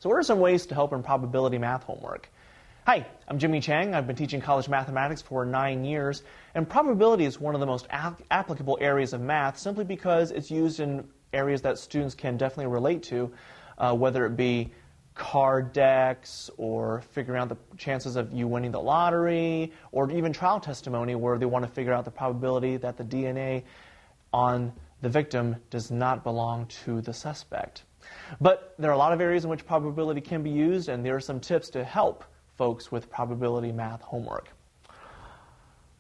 So what are some ways to help in probability math homework? Hi, I'm Jimmy Chang. I've been teaching college mathematics for 9 years, and probability is one of the most applicable areas of math simply because it's used in areas that students can definitely relate to, whether it be card decks or figuring out the chances of you winning the lottery, or even trial testimony where they want to figure out the probability that the DNA on the victim does not belong to the suspect. But there are a lot of areas in which probability can be used, and there are some tips to help folks with probability math homework.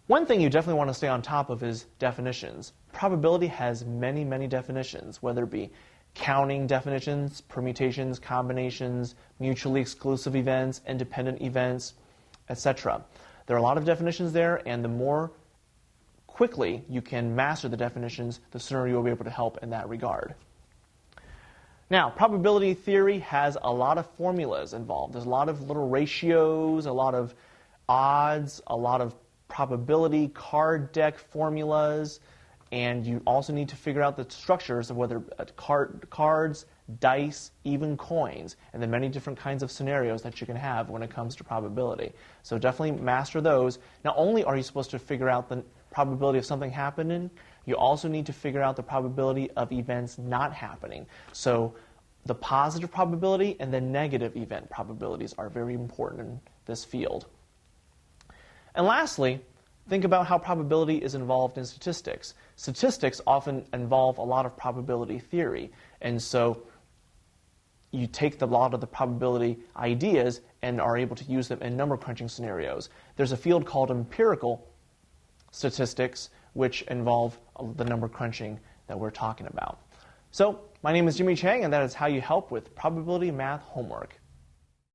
One thing you definitely want to stay on top of is definitions. Probability has many, many definitions, whether it be counting definitions, permutations, combinations, mutually exclusive events, independent events, etc. There are a lot of definitions there, and the more quickly you can master the definitions, the sooner you'll be able to help in that regard. Now, probability theory has a lot of formulas involved. There's a lot of little ratios, a lot of odds, a lot of probability card deck formulas, and you also need to figure out the structures of whether cards, dice, even coins, and the many different kinds of scenarios that you can have when it comes to probability. So definitely master those. Not only are you supposed to figure out the probability of something happening, you also need to figure out the probability of events not happening. So the positive probability and the negative event probabilities are very important in this field. And lastly, think about how probability is involved in statistics. Statistics often involve a lot of probability theory, and so you take a lot of the probability ideas and are able to use them in number crunching scenarios. There's a field called empirical statistics, which involve the number crunching that we're talking about. So, my name is Jimmy Chang, and that is how you help with probability math homework.